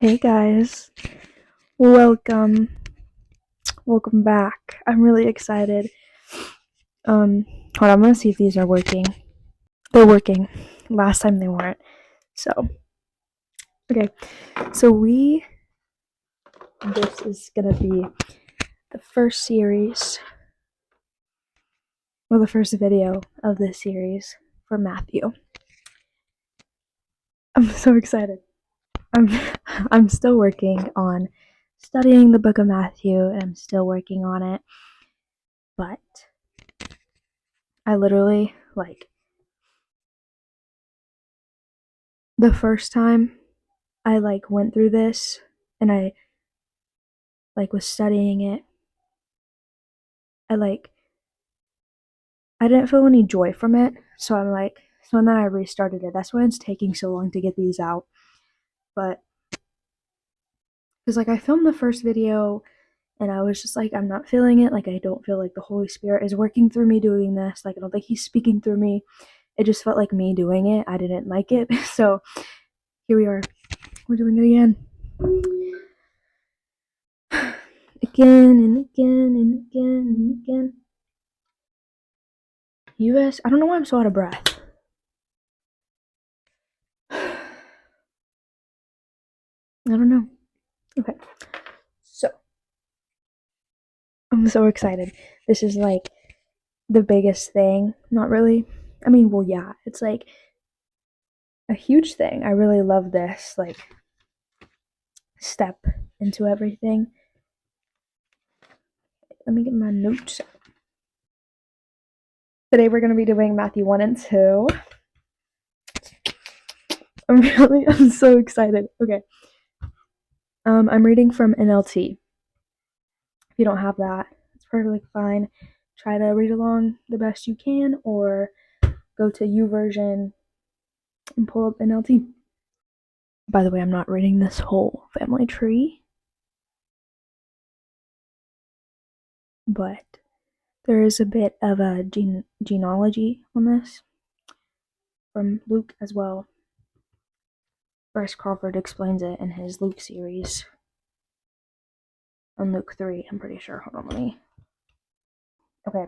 Hey guys, welcome back. I'm really excited. Hold on, I'm gonna see if these are working. They're working. Last time they weren't. So, okay. So this is gonna be the first series, or the first video of this series for Matthew. I'm so excited. I'm, I'm still working on studying the book of Matthew, and I'm still working on it, but I literally, the first time I went through this and I was studying it, I I didn't feel any joy from it. And then I restarted it. That's why it's taking so long to get these out. But because I filmed the first video and I was just I'm not feeling it. I don't feel like the Holy Spirit is working through me doing this. I don't think He's speaking through me. It just felt like me doing it. I didn't like it. So here we are. We're doing it again. Again and again and again and again. US, I don't know why I'm so out of breath. I don't know. Okay. So, I'm so excited. This is the biggest thing. Not really. I mean, well, yeah, it's a huge thing. I really love this step into everything. Let me get my notes. Today we're going to be doing Matthew 1 and 2. I'm so excited. Okay. I'm reading from NLT. If you don't have that, it's perfectly fine. Try to read along the best you can, or go to YouVersion and pull up NLT. By the way, I'm not reading this whole family tree, but there is a bit of a genealogy on this from Luke as well. Bryce Crawford explains it in his Luke series on Luke 3, I'm pretty sure. Hold on, let me. Okay.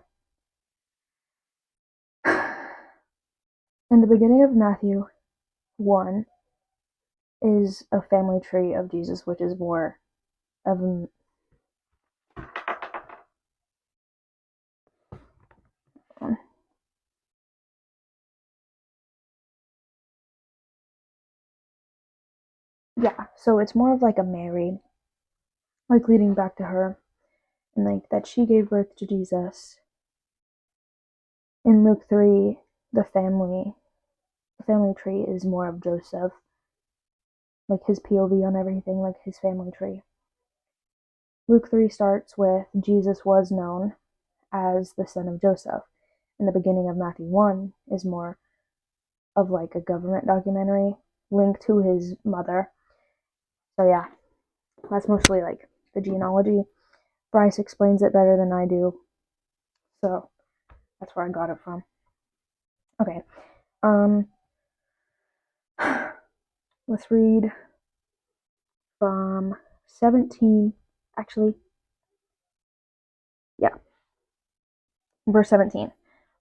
In the beginning of Matthew 1 is a family tree of Jesus, which is more of a. Yeah, so it's more of a Mary, leading back to her, and that she gave birth to Jesus. In Luke 3, the family tree is more of Joseph, his POV on everything, his family tree. Luke 3 starts with Jesus was known as the son of Joseph. And the beginning of Matthew 1 is more of a government documentary linked to his mother. So yeah, that's mostly the genealogy. Bryce explains it better than I do, so that's where I got it from. Okay, let's read from 17, actually, yeah, verse 17.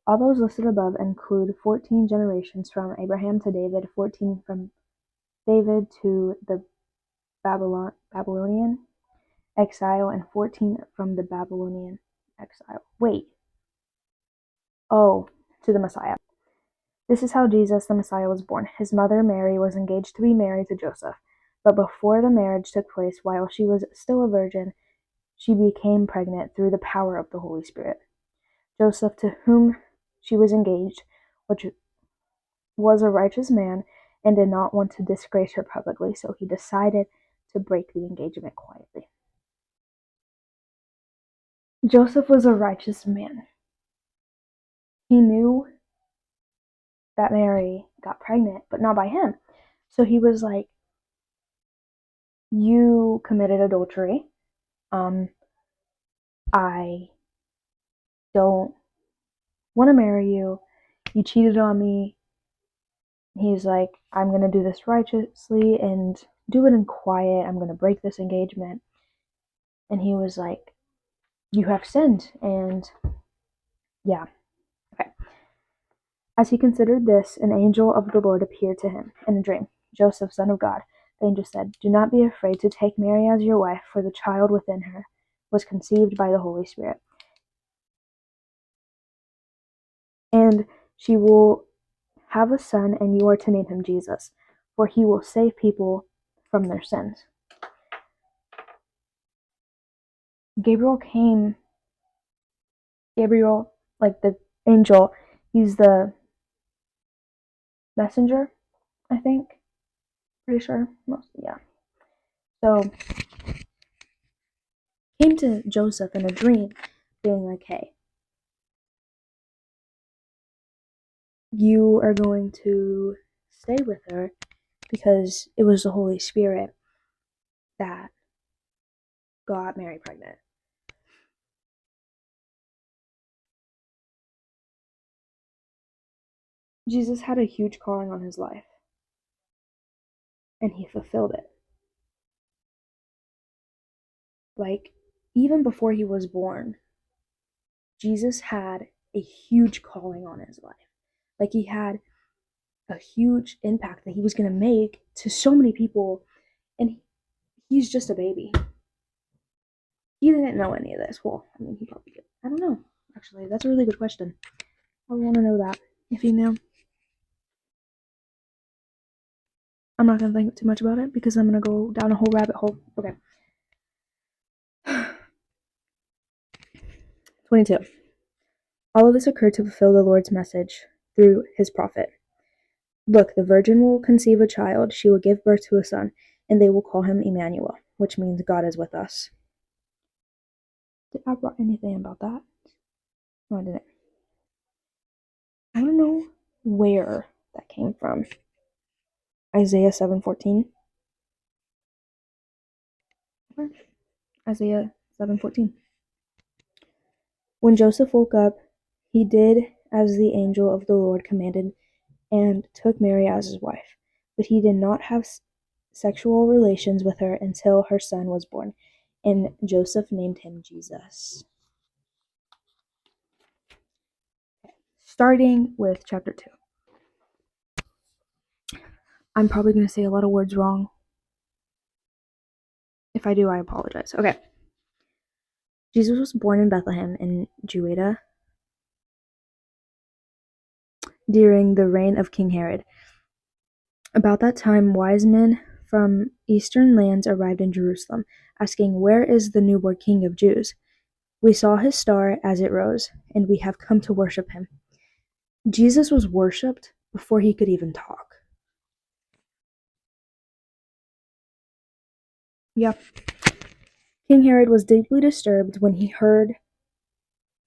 All those listed above include 14 generations from Abraham to David, 14 from David to the Babylonian exile, and 14 from the Babylonian exile. Wait. Oh, to the Messiah. This is how Jesus the Messiah was born. His mother Mary was engaged to be married to Joseph, but before the marriage took place, while she was still a virgin, she became pregnant through the power of the Holy Spirit. Joseph, to whom she was engaged, which was a righteous man and did not want to disgrace her publicly, so he decided to break the engagement quietly. Joseph was a righteous man. He knew that Mary got pregnant, but not by him. So he was like, you committed adultery. I don't want to marry you. You cheated on me. He's like, I'm going to do this righteously and do it in quiet. I'm going to break this engagement. And he was like, you have sinned. And yeah, okay. As he considered this, an angel of the Lord appeared to him in a dream. Joseph, son of God, the angel said, do not be afraid to take Mary as your wife, for the child within her was conceived by the Holy Spirit. And she will have a son, and you are to name him Jesus, for he will save people from their sins. Gabriel came, Gabriel, like the angel, he's the messenger, I think. Pretty sure. Mostly, yeah. So, came to Joseph in a dream, being like, hey, you are going to stay with her because it was the Holy Spirit that got Mary pregnant. Jesus had a huge calling on his life, and he fulfilled it. Like, even before he was born, Jesus had a huge calling on his life. Like, he had a huge impact that he was going to make to so many people, and he's just a baby. He didn't know any of this. Well, I mean, he probably did. I don't know. Actually, that's a really good question. I want to know that if he knew. I'm not going to think too much about it because I'm going to go down a whole rabbit hole. Okay. 22. All of this occurred to fulfill the Lord's message through his prophet. Look, the virgin will conceive a child, she will give birth to a son, and they will call him Emmanuel, which means God is with us. Did I write anything about that? No, I didn't. I don't know where that came from. Isaiah 7:14. Isaiah 7:14. When Joseph woke up, he did as the angel of the Lord commanded and took Mary as his wife. But he did not have sexual relations with her until her son was born, and Joseph named him Jesus. Starting with chapter 2. I'm probably going to say a lot of words wrong. If I do, I apologize. Okay. Jesus was born in Bethlehem in Judea during the reign of King Herod. About that time, wise men from eastern lands arrived in Jerusalem, asking, where is the newborn King of Jews? We saw his star as it rose, and we have come to worship him. Jesus was worshipped before he could even talk. Yep. King Herod was deeply disturbed when he heard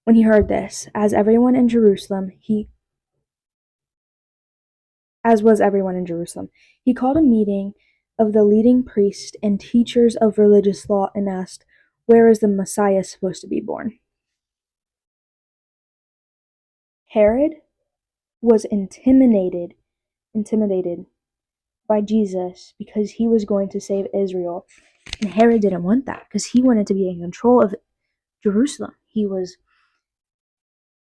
this, as was everyone in Jerusalem. He called a meeting of the leading priests and teachers of religious law and asked, where is the Messiah supposed to be born? Herod was intimidated by Jesus because he was going to save Israel. And Herod didn't want that because he wanted to be in control of Jerusalem. He was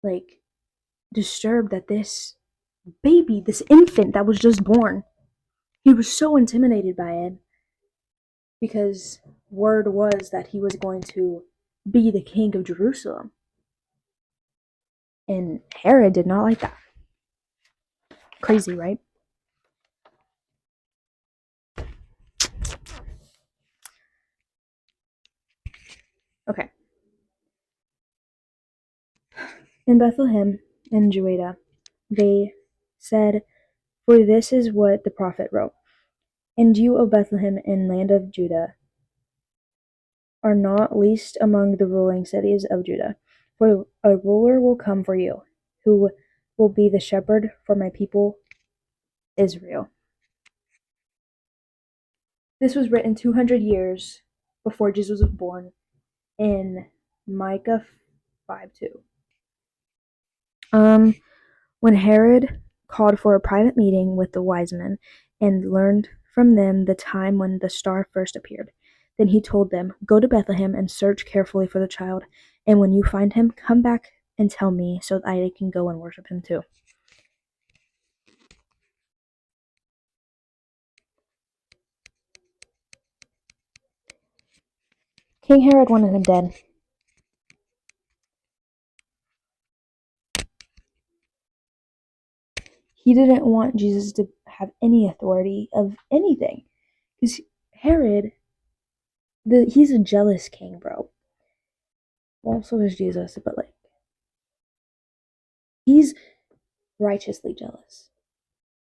like disturbed that this baby, this infant that was just born, he was so intimidated by it because word was that he was going to be the king of Jerusalem. And Herod did not like that. Crazy, right? Okay. In Bethlehem and Judah, they said, for this is what the prophet wrote. And you, O Bethlehem, in land of Judah, are not least among the ruling cities of Judah, for a ruler will come for you, who will be the shepherd for my people Israel. This was written 200 years before Jesus was born in Micah 5:2. When Herod called for a private meeting with the wise men and learned from them the time when the star first appeared. Then he told them, "Go to Bethlehem and search carefully for the child, and when you find him, come back and tell me so that I can go and worship him too." King Herod wanted him dead. He didn't want Jesus to have any authority of anything. Because Herod, he's a jealous king, bro. Well, so is Jesus, but like, he's righteously jealous.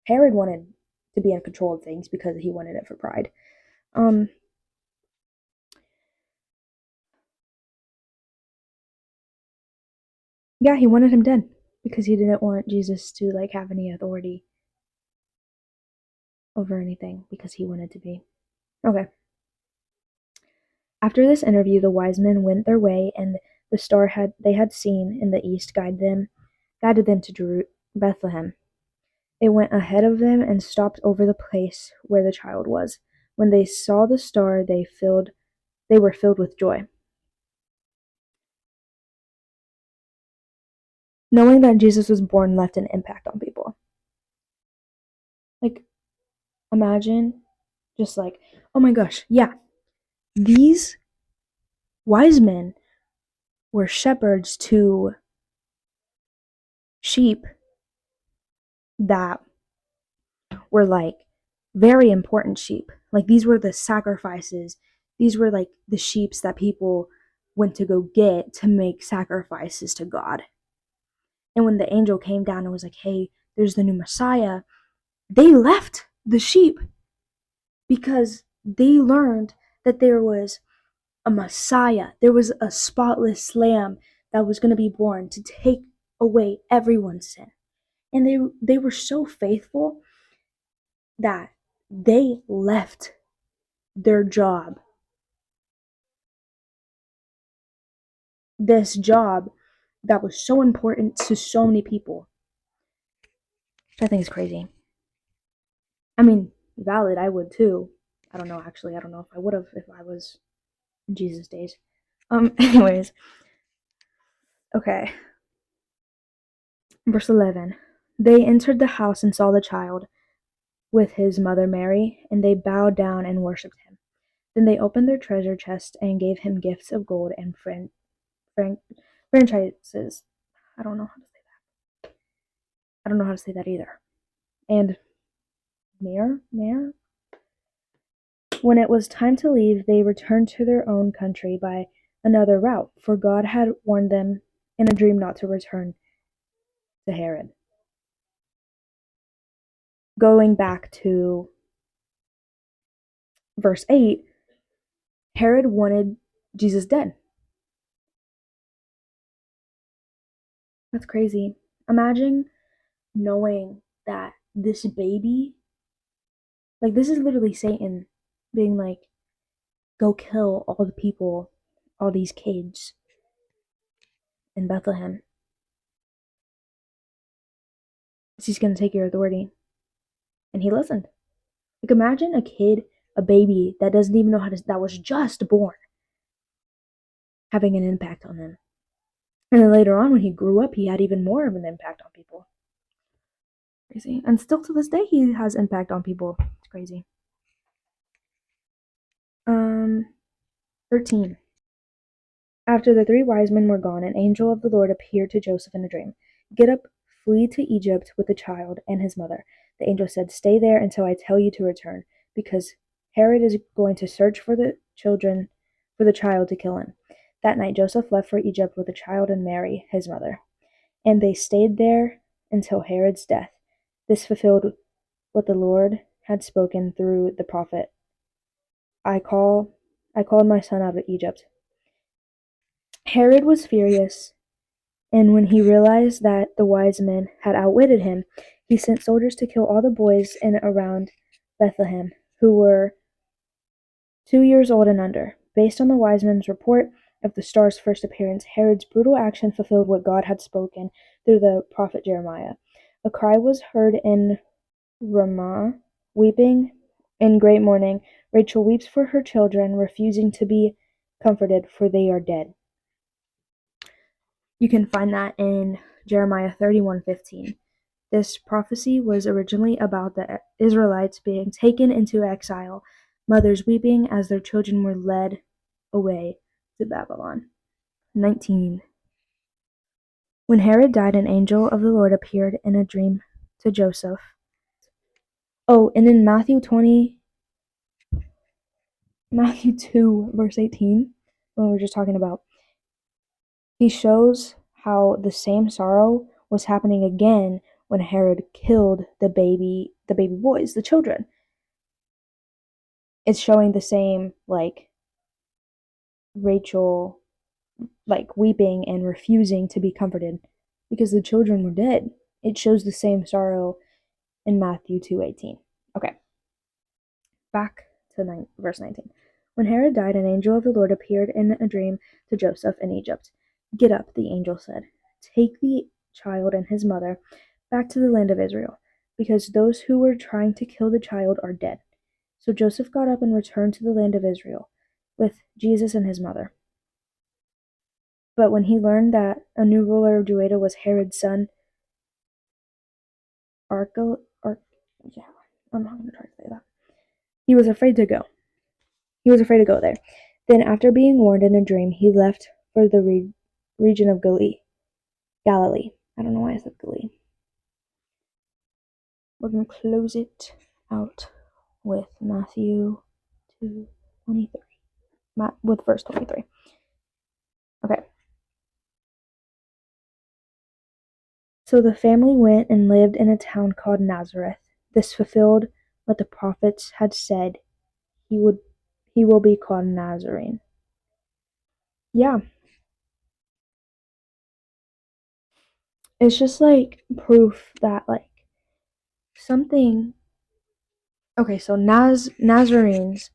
Herod wanted to be in control of things because he wanted it for pride. Um, yeah, he wanted him dead because he didn't want Jesus to like have any authority over anything because he wanted to be. Okay. After this interview, the wise men went their way, and the star they had seen in the east guided them to Bethlehem. It went ahead of them and stopped over the place where the child was. When they saw the star, they were filled with joy. Knowing that Jesus was born left an impact on people. Like, imagine just like, oh my gosh, yeah, these wise men were shepherds to sheep that were like very important sheep. Like, these were the sacrifices. These were like the sheeps that people went to go get to make sacrifices to God. And when the angel came down and was like, "Hey, there's the new Messiah," they left the sheep because they learned that there was a Messiah. There was a spotless lamb that was going to be born to take away everyone's sin. And they were so faithful that they left their job. This job that was so important to so many people. I think it's crazy. I mean, valid, I would too. I don't know, actually. I don't know if I would have if I was in Jesus' days. Anyways. Okay. Verse 11. They entered the house and saw the child with his mother Mary, and they bowed down and worshipped him. Then they opened their treasure chest and gave him gifts of gold and franchises. I don't know how to say that. I don't know how to say that either. And myrrh. When it was time to leave, they returned to their own country by another route, for God had warned them in a dream not to return to Herod. Going back to verse 8, Herod wanted Jesus dead. That's crazy. Imagine knowing that this baby, like, this is literally Satan being like, go kill all the people, all these kids in Bethlehem. He's going to take your authority. And he listened. Like, imagine a kid, a baby that doesn't even know that was just born, having an impact on them. And then later on, when he grew up, he had even more of an impact on people. Crazy. And still to this day, he has impact on people. It's crazy. 13. After the three wise men were gone, an angel of the Lord appeared to Joseph in a dream. "Get up, flee to Egypt with the child and his mother." The angel said, "Stay there until I tell you to return, because Herod is going to search for the child to kill him." That night Joseph left for Egypt with the child and Mary, his mother, and they stayed there until Herod's death. This fulfilled what the Lord had spoken through the prophet. I called my son out of Egypt." Herod was furious, and when he realized that the wise men had outwitted him, he sent soldiers to kill all the boys in and around Bethlehem who were 2 years old and under. Based on the wise men's report of the star's first appearance, Herod's brutal action fulfilled what God had spoken through the prophet Jeremiah. A cry was heard in Ramah, weeping In great mourning, Rachel weeps for her children, refusing to be comforted, for they are dead. You can find that in Jeremiah 31:15. This prophecy was originally about the Israelites being taken into exile, mothers weeping as their children were led away to Babylon. 19. When Herod died, an angel of the Lord appeared in a dream to Joseph. Oh, and in Matthew 2, verse 18, when we were just talking about, he shows how the same sorrow was happening again when Herod killed the baby boys, the children. It's showing the same, like, Rachel, like, weeping and refusing to be comforted because the children were dead. It shows the same sorrow in Matthew 2:18. Okay, back to verse 19. When Herod died, an angel of the Lord appeared in a dream to Joseph in Egypt. Get up, the angel said. Take the child and his mother back to the land of Israel, because those who were trying to kill the child are dead. So Joseph got up and returned to the land of Israel with Jesus and his mother. But when he learned that a new ruler of Judah was Herod's son, yeah, I'm not going to try to say that. He was afraid to go. He was afraid to go there. Then, after being warned in a dream, he left for the region of Galilee. I don't know why I said Galilee. We're going to close it out with Matthew 2:23. With verse 23. Okay. So the family went and lived in a town called Nazareth. This fulfilled what the prophets had said. He will be called Nazarene. Yeah. It's just like proof that, like, something. Okay, so Nazarenes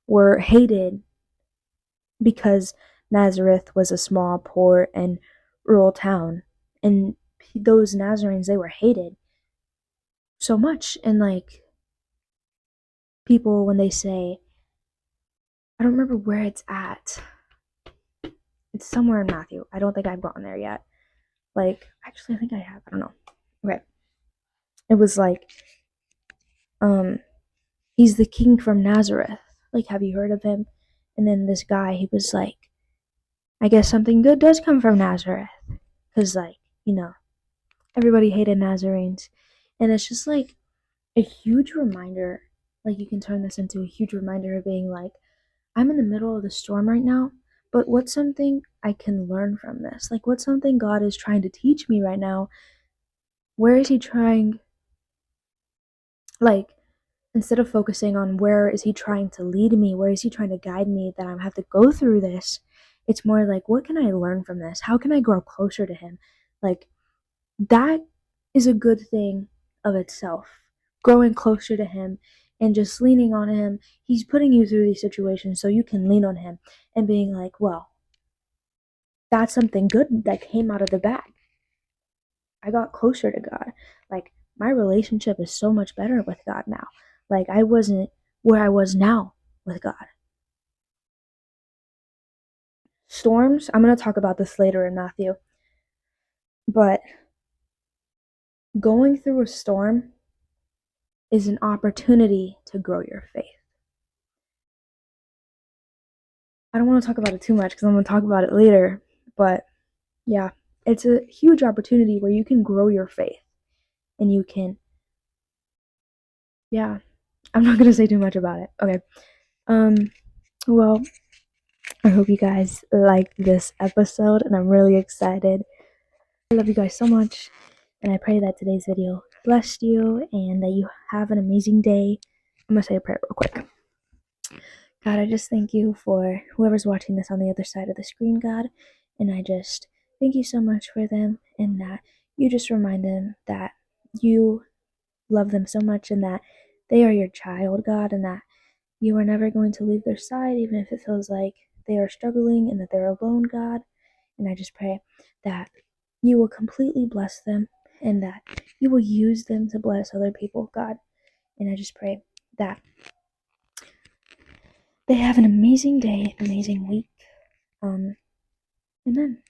were hated because Nazareth was a small, poor, and rural town, and those Nazarenes, they were hated so much. And, like, people, when they say, I don't remember where it's at. It's somewhere in Matthew. I don't think I've gotten there yet. Like, actually, I think I have. I don't know. Okay. It was like, he's the king from Nazareth. Like, have you heard of him? And then this guy, he was like, I guess something good does come from Nazareth. Because, like, everybody hated Nazarenes. And it's just like a huge reminder. Like, you can turn this into a huge reminder of being like, I'm in the middle of the storm right now, but what's something I can learn from this? Like, what's something God is trying to teach me right now? Where is he trying, like, instead of focusing on where is he trying to lead me, where is he trying to guide me, that I have to go through this, it's more like, what can I learn from this? How can I grow closer to him? Like, that is a good thing of itself. Growing closer to him and just leaning on him. He's putting you through these situations so you can lean on him and being like, well, that's something good that came out of the bag. I got closer to God. Like, my relationship is so much better with God now. Like, I wasn't where I was now with God. Storms, I'm going to talk about this later in Matthew. But going through a storm is an opportunity to grow your faith. I don't want to talk about it too much because I'm going to talk about it later. But yeah, it's a huge opportunity where you can grow your faith. And you can, yeah, I'm not going to say too much about it. Okay. Well, I hope you guys liked this episode, and I'm really excited. I love you guys so much, and I pray that today's video blessed you and that you have an amazing day. I'm going to say a prayer real quick. God, I just thank you for whoever's watching this on the other side of the screen, God, and I just thank you so much for them, and that you just remind them that you love them so much and that they are your child, God, and that you are never going to leave their side, even if it feels like they are struggling and that they're alone, God. And I just pray that you will completely bless them and that you will use them to bless other people, God. And I just pray that they have an amazing day, amazing week. Amen.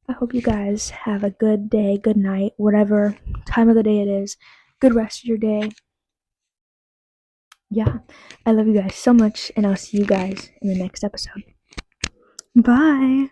I hope you guys have a good day, good night, whatever time of the day it is. Good rest of your day. Yeah, I love you guys so much, and I'll see you guys in the next episode. Bye.